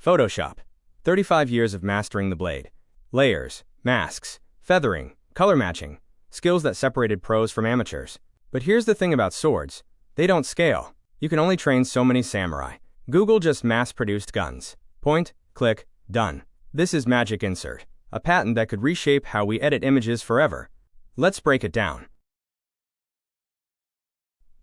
Photoshop. 35 years of mastering the blade. Layers, masks, feathering, color matching. Skills that separated pros from amateurs. But here's the thing about swords. They don't scale. You can only train so many samurai. Google just mass-produced guns. Point, click, done. This is Magic Insert, a patent that could reshape how we edit images forever. Let's break it down.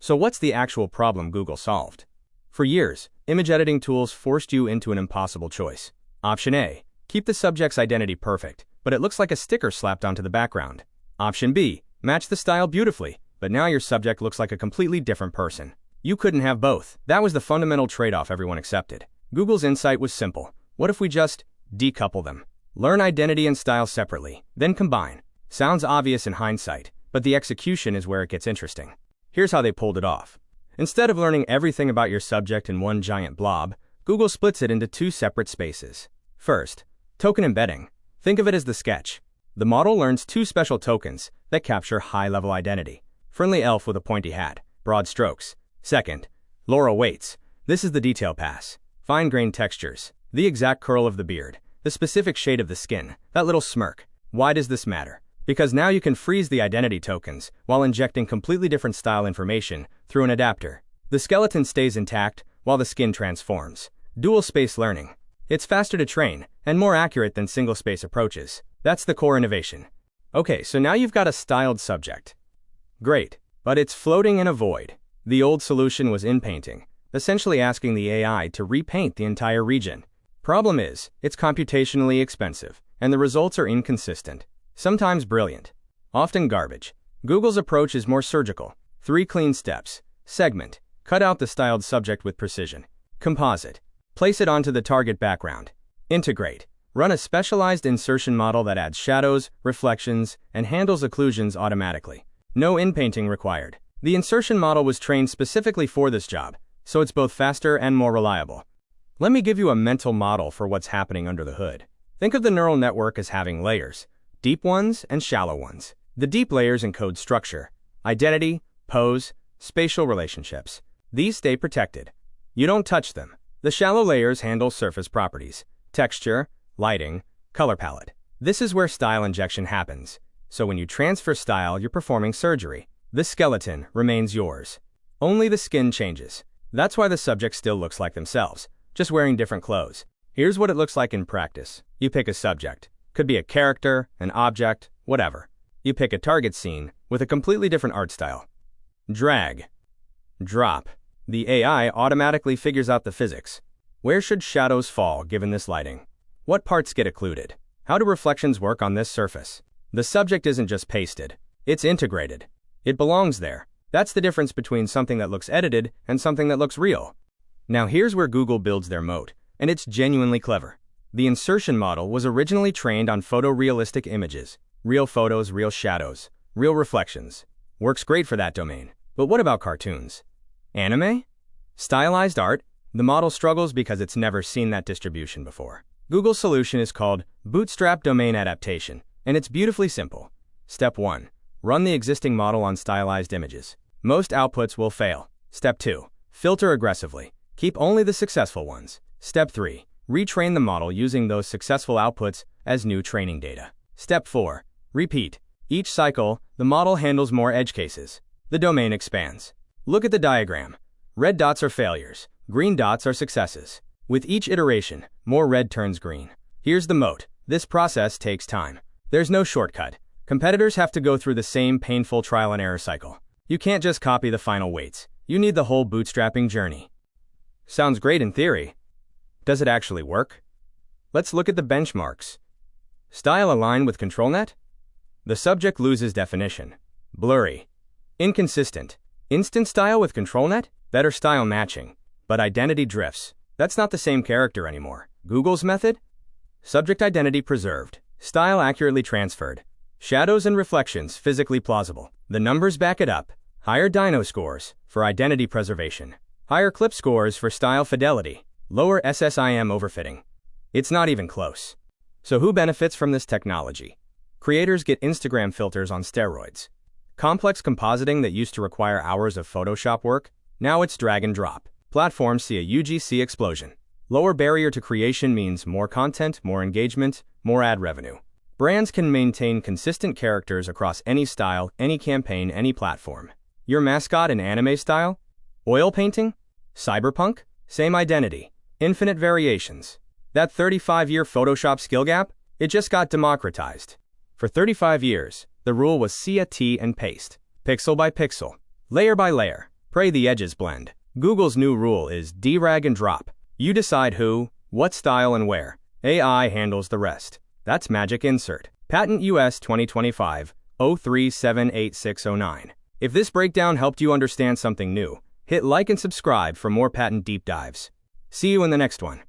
So what's the actual problem Google solved? For years, image editing tools forced you into an impossible choice. Option A, keep the subject's identity perfect, but it looks like a sticker slapped onto the background. Option B, match the style beautifully, but now your subject looks like a completely different person. You couldn't have both. That was the fundamental trade-off everyone accepted. Google's insight was simple. What if we just decouple them? Learn identity and style separately, then combine. Sounds obvious in hindsight, but the execution is where it gets interesting. Here's how they pulled it off. Instead of learning everything about your subject in one giant blob, Google splits it into two separate spaces. First, token embedding. Think of it as the sketch. The model learns two special tokens that capture high-level identity. Friendly elf with a pointy hat, broad strokes. Second, LoRA weights. This is the detail pass. Fine-grained textures, the exact curl of the beard, the specific shade of the skin, that little smirk. Why does this matter? Because now you can freeze the identity tokens while injecting completely different style information through an adapter. The skeleton stays intact while the skin transforms. Dual-space learning. It's faster to train and more accurate than single-space approaches. That's the core innovation. Okay, so now you've got a styled subject. Great, but it's floating in a void. The old solution was inpainting, essentially asking the AI to repaint the entire region. Problem is, it's computationally expensive, and the results are inconsistent. Sometimes brilliant, often garbage. Google's approach is more surgical. 3 clean steps. Segment. Cut out the styled subject with precision. Composite. Place it onto the target background. Integrate. Run a specialized insertion model that adds shadows, reflections, and handles occlusions automatically. No inpainting required. The insertion model was trained specifically for this job, so it's both faster and more reliable. Let me give you a mental model for what's happening under the hood. Think of the neural network as having layers. Deep ones and shallow ones. The deep layers encode structure, identity, pose, spatial relationships. These stay protected. You don't touch them. The shallow layers handle surface properties, texture, lighting, color palette. This is where style injection happens. So when you transfer style, you're performing surgery. The skeleton remains yours. Only the skin changes. That's why the subject still looks like themselves, just wearing different clothes. Here's what it looks like in practice. You pick a subject. Could be a character, an object, whatever. You pick a target scene with a completely different art style. Drag. Drop. The AI automatically figures out the physics. Where should shadows fall given this lighting? What parts get occluded? How do reflections work on this surface? The subject isn't just pasted. It's integrated. It belongs there. That's the difference between something that looks edited and something that looks real. Now here's where Google builds their moat, and it's genuinely clever. The insertion model was originally trained on photorealistic images. Real photos, real shadows, real reflections. Works great for that domain. But what about cartoons? Anime? Stylized art? The model struggles because it's never seen that distribution before. Google's solution is called Bootstrap Domain Adaptation, and it's beautifully simple. Step 1. Run the existing model on stylized images. Most outputs will fail. Step 2. Filter aggressively. Keep only the successful ones. Step 3. Retrain the model using those successful outputs as new training data. Step 4. Repeat. Each cycle, the model handles more edge cases. The domain expands. Look at the diagram. Red dots are failures. Green dots are successes. With each iteration, more red turns green. Here's the moat. This process takes time. There's no shortcut. Competitors have to go through the same painful trial and error cycle. You can't just copy the final weights. You need the whole bootstrapping journey. Sounds great in theory. Does it actually work? Let's look at the benchmarks. Style align with ControlNet? The subject loses definition. Blurry. Inconsistent. Instant style with ControlNet? Better style matching. But identity drifts. That's not the same character anymore. Google's method? Subject identity preserved. Style accurately transferred. Shadows and reflections physically plausible. The numbers back it up. Higher dyno scores for identity preservation. Higher clip scores for style fidelity. Lower SSIM overfitting. It's not even close. So who benefits from this technology? Creators get Instagram filters on steroids. Complex compositing that used to require hours of Photoshop work, now it's drag and drop. Platforms see a UGC explosion. Lower barrier to creation means more content, more engagement, more ad revenue. Brands can maintain consistent characters across any style, any campaign, any platform. Your mascot in anime style? Oil painting? Cyberpunk? Same identity. Infinite variations. That 35-year Photoshop skill gap? It just got democratized. For 35 years, the rule was CT and paste. Pixel by pixel. Layer by layer. Pray the edges blend. Google's new rule is drag and drop. You decide who, what style and where. AI handles the rest. That's magic insert. Patent US 2025 03786909. If this breakdown helped you understand something new, hit like and subscribe for more patent deep dives. See you in the next one.